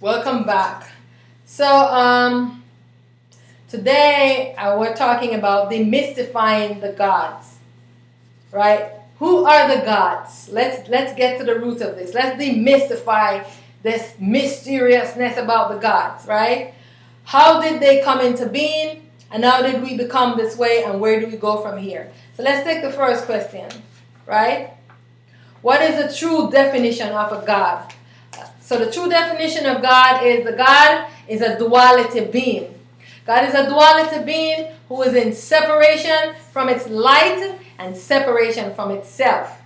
Welcome back. So today we're talking about demystifying the gods, right? Who are the gods? Let's get to the root of this. Let's demystify this mysteriousness about the gods, right? How did they come into being, and how did we become this way, and where do we go from here? So let's take the first question, right? What is the true definition of a god? So the true definition of God is a duality being. God is a duality being who is in separation from its light and separation from itself.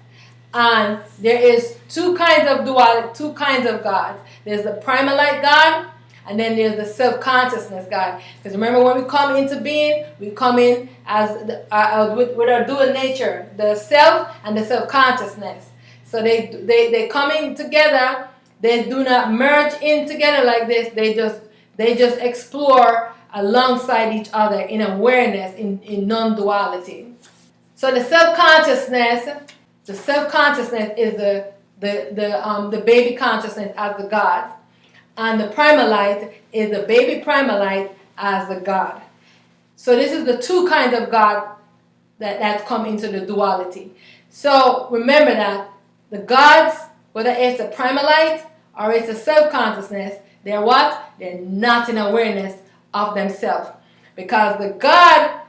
And there is two kinds of gods. There's the primal light God, and then there's the self-consciousness God. Because remember, when we come into being, we come in as with our dual nature, the self and the self-consciousness. So they come in together. They do not merge in together like this. They just explore alongside each other in awareness, in non-duality. So the self-consciousness is the baby consciousness as the God, and the primal light is the baby primal light as the God. So this is the two kinds of God that come into the duality. So remember that the gods, whether it's the primal light or it's a self-consciousness, they're what? They're not in awareness of themselves. Because the God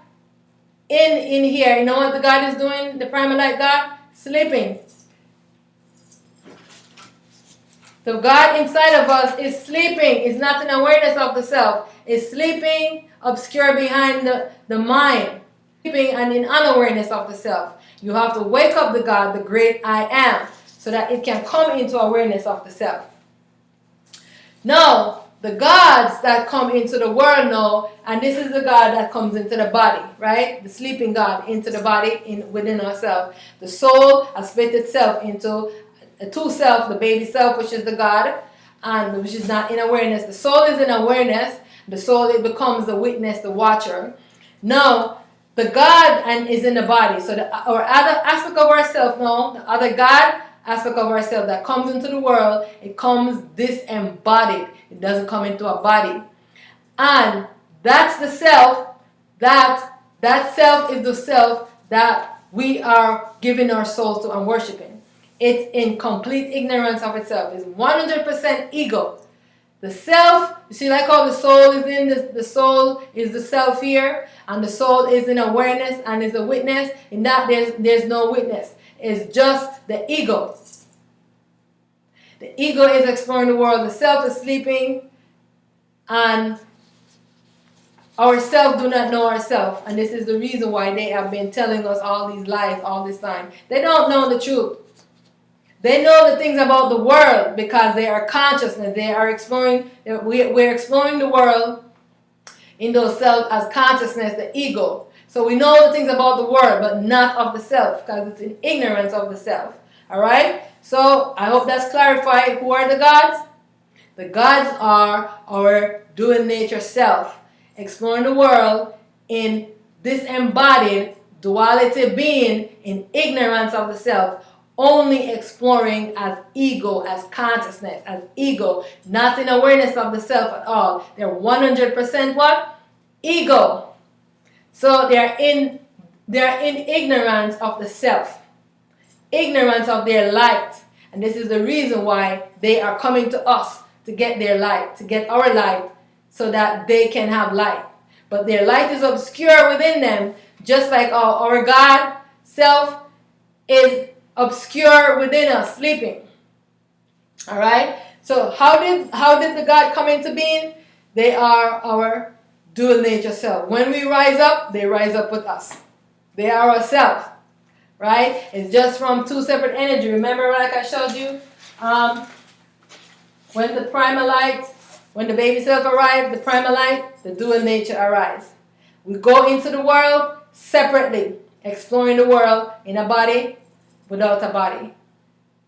in here, you know what the God is doing? The primal light God? Sleeping. The God inside of us is sleeping. Is not in awareness of the self. Is sleeping, obscure behind the mind. Sleeping and in unawareness of the self. You have to wake up the God, the great I am, so that it can come into awareness of the self. Now, the gods that come into the world now, and this is the God that comes into the body, right? The sleeping God into the body within ourselves. The soul has split itself into a two self, the baby self, which is the God, and which is not in awareness. The soul is in awareness. The soul, it becomes the witness, the watcher. Now, the God is in the body. So our other aspect of ourselves now, the other God aspect of ourselves that comes into the world, it comes disembodied. It doesn't come into a body. And that's the self, that self is the self that we are giving our souls to and worshiping. It's in complete ignorance of itself. It's 100% ego. The self, you see, like how the soul is in this, the soul is the self here, and the soul is in awareness and is a witness. In that, there's no witness. It's just the ego. The ego is exploring the world. The self is sleeping, and ourself do not know ourselves. And this is the reason why they have been telling us all these lies all this time. They don't know the truth. They know the things about the world because they are consciousness. They are exploring. We're exploring the world in those self as consciousness, the ego. So we know the things about the world, but not of the self, because it's in ignorance of the self. All right? So I hope that's clarified. Who are the gods? The gods are our dual nature self, exploring the world in disembodied duality being, in ignorance of the self, only exploring as ego, as consciousness, as ego, not in awareness of the self at all. They're 100% what? Ego. So they're in ignorance of the self, ignorance of their light. And this is the reason why they are coming to us to get their light, to get our light, so that they can have light. But their light is obscure within them, just like our God self is obscure within us, sleeping. All right? So how did the God come into being? They are our dual nature self. When we rise up, they rise up with us. They are ourselves, right? It's just from two separate energy. Remember, like I showed you, when the baby self arrived, the primal light, the dual nature arise. We go into the world separately, exploring the world in a body, without a body,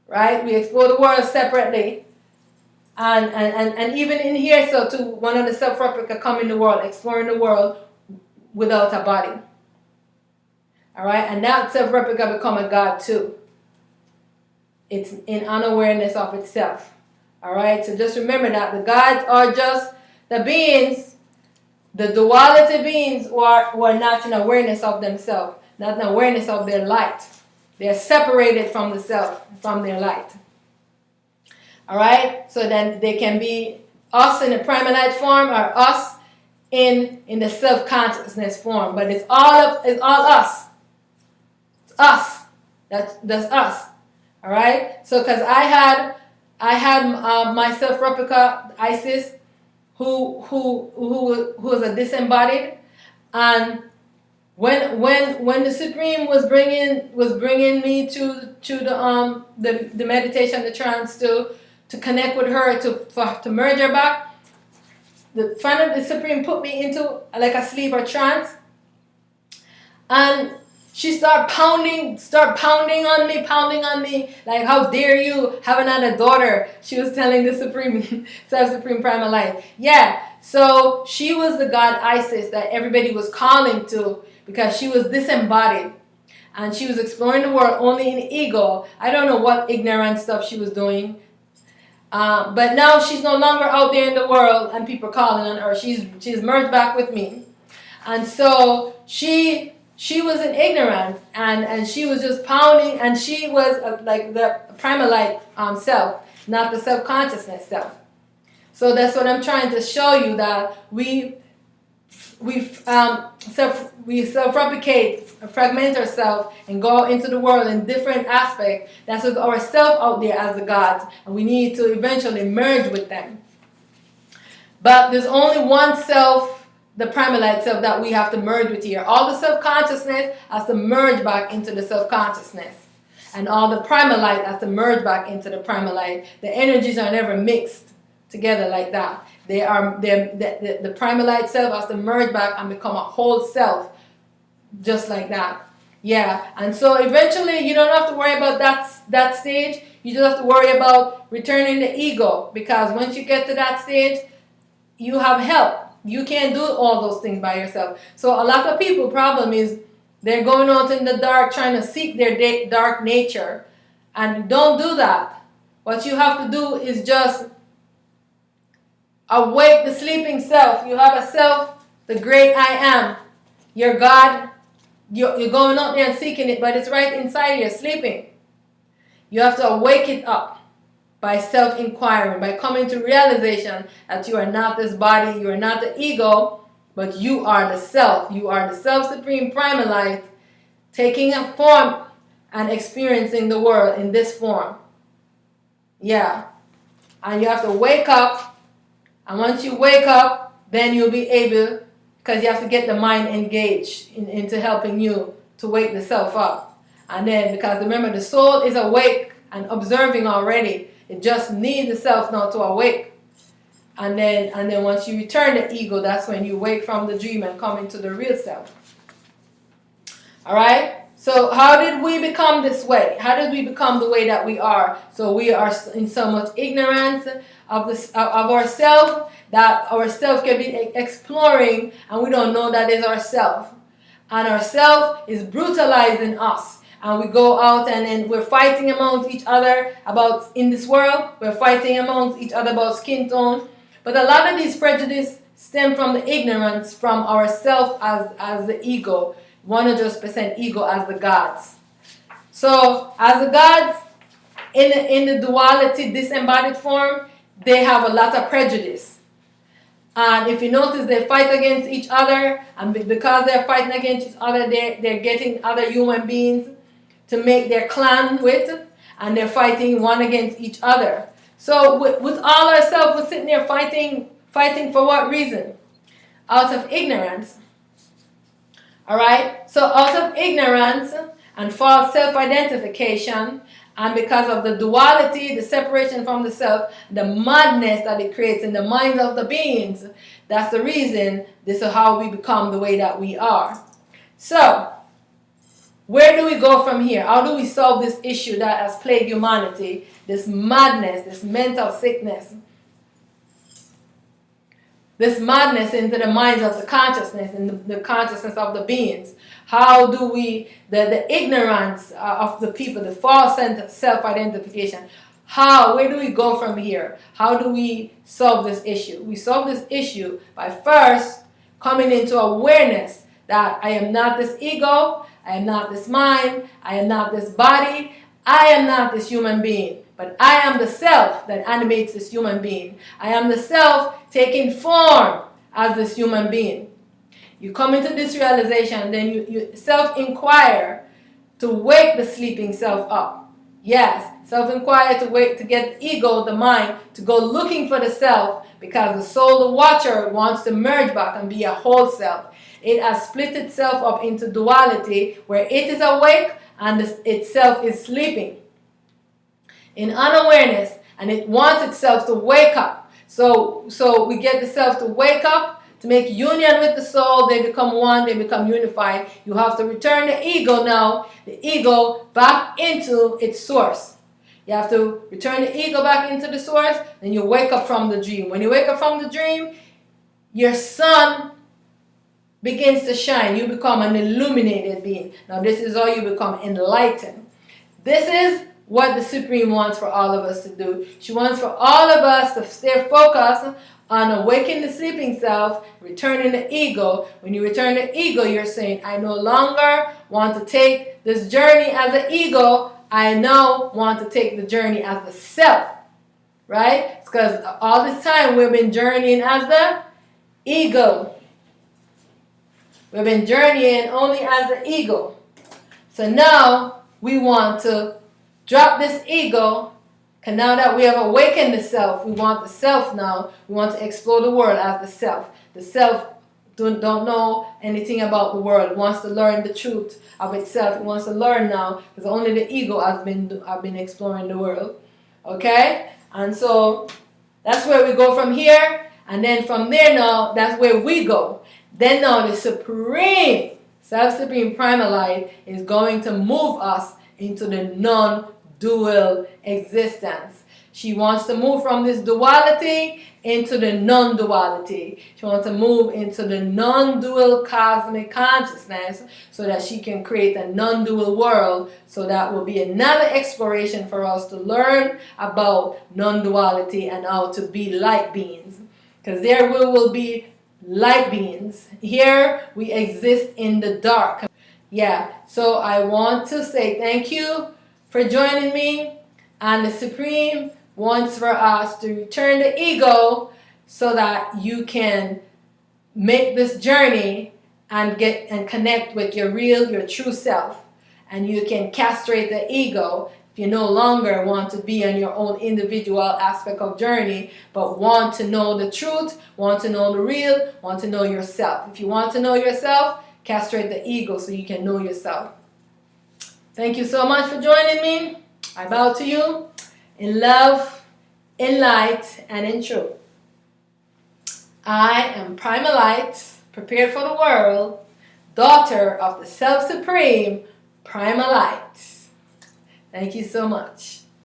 right? We explore the world separately. And even in here, so too, one of the self-replica come in the world, exploring the world without a body. All right? And that self-replica become a God too. It's in unawareness of itself. All right, so just remember that the gods are just the beings, the duality beings who are not in awareness of themselves, not in awareness of their light. They're separated from the self, from their light. All right, so then they can be us in the primal light form or us in the self-consciousness form, but it's all us. It's us. That's us. All right. So because I had my self-replica Isis, who was a disembodied, and when the Supreme was bringing me to the meditation, the trance to connect with her to merge her back. The Supreme put me into like a sleep or trance, and she started pounding on me, like, how dare you have another daughter? She was telling the Supreme, Supreme Primal Light. Yeah, so she was the god Isis that everybody was calling to because she was disembodied, and she was exploring the world only in ego. I don't know what ignorant stuff she was doing. But now she's no longer out there in the world and people are calling on her. She's merged back with me. And so she was in ignorance and she was just pounding, and she was like the primal light self, not the self-consciousness self. So that's what I'm trying to show you, that we self-replicate, fragment ourselves, and go into the world in different aspects. That's with ourselves out there as the gods, and we need to eventually merge with them. But there's only one self, the primal light self, that we have to merge with here. All the self-consciousness has to merge back into the self-consciousness, and all the primal light has to merge back into the primal light. The energies are never mixed together like that. The primal light self has to merge back and become a whole self, just like that. Yeah, and so eventually you don't have to worry about that stage. You just have to worry about returning the ego, because once you get to that stage, you have help. You can't do all those things by yourself. So a lot of people, problem is they're going out in the dark trying to seek their dark nature, and don't do that. What you have to do is just awake the sleeping self. You have a self, the great I am, your God. You're going out there and seeking it, but it's right inside you, sleeping. You have to awake it up by self-inquiring, by coming to realization that you are not this body, you are not the ego, but you are the self. You are the self-supreme primal light, taking a form and experiencing the world in this form. Yeah. And you have to wake up. And once you wake up, then you'll be able, because you have to get the mind engaged into helping you to wake the self up. And then, because remember, the soul is awake and observing already. It just needs the self now to awake. And then once you return the ego, that's when you wake from the dream and come into the real self. All right? So how did we become this way? How did we become the way that we are? So we are in so much ignorance of ourselves that ourselves can be exploring, and we don't know that is ourself. And ourself is brutalizing us. And we go out and then we're fighting amongst each other about, in this world, we're fighting amongst each other about skin tone. But a lot of these prejudices stem from the ignorance from ourself as the ego. 100% ego as the gods. So as the gods in the duality disembodied form, they have a lot of prejudice. And if you notice, they fight against each other, and because they're fighting against each other, they're getting other human beings to make their clan with, and they're fighting one against each other. So with all ourselves, we're sitting there fighting for what reason? Out of ignorance. All right, so out of ignorance and false self-identification, and because of the duality, the separation from the self, the madness that it creates in the minds of the beings, that's the reason this is how we become the way that we are. So, where do we go from here? How do we solve this issue that has plagued humanity, this madness, this mental sickness? This madness into the minds of the consciousness and the consciousness of the beings. How do we, the ignorance of the people, the false sense of self-identification, Where do we go from here? How do we solve this issue? We solve this issue by first coming into awareness that I am not this ego, I am not this mind, I am not this body, I am not this human being, but I am the self that animates this human being. I am the self taking form as this human being. You come into this realization, then you self-inquire to wake the sleeping self up. Yes, self-inquire to get the ego, the mind, to go looking for the self, because the soul, the watcher, wants to merge back and be a whole self. It has split itself up into duality, where it is awake and itself is sleeping in unawareness, and it wants itself to wake up. So we get the self to wake up, to make union with the soul. They become one, they become unified. You have to return the ego now, the ego back into its source. You have to return the ego back into the source, then you wake up from the dream. When you wake up from the dream, your sun begins to shine. You become an illuminated being. Now this is how you become enlightened. This is what the Supreme wants for all of us to do. She wants for all of us to stay focused on awakening the sleeping self, returning the ego. When you return the ego, you're saying, I no longer want to take this journey as an ego. I now want to take the journey as the self. Right? It's because all this time we've been journeying as the ego. We've been journeying only as the ego. So now we want to drop this ego. And now that we have awakened the self, we want the self now. We want to explore the world as the self. The self don't know anything about the world. It wants to learn the truth of itself. It wants to learn now, because only the ego has been exploring the world. Okay? And so that's where we go from here. And then from there now, that's where we go. Then now the Supreme, Self-Supreme Primal Light is going to move us into the non-dual existence. She wants to move from this duality into the non-duality. She wants to move into the non-dual cosmic consciousness so that she can create a non-dual world. So that will be another exploration for us to learn about non-duality and how to be light beings. Because there we will be light beings. Here we exist in the dark. Yeah, so I want to say thank you for joining me. And the Supreme wants for us to return the ego so that you can make this journey and get and connect with your real, your true self. And you can castrate the ego if you no longer want to be on your own individual aspect of journey, but want to know the truth, want to know the real, want to know yourself. If you want to know yourself, castrate the ego so you can know yourself. Thank you so much for joining me. I bow to you in love, in light, and in truth. I am Primal Light, prepared for the world, daughter of the Self-Supreme Primal Light. Thank you so much.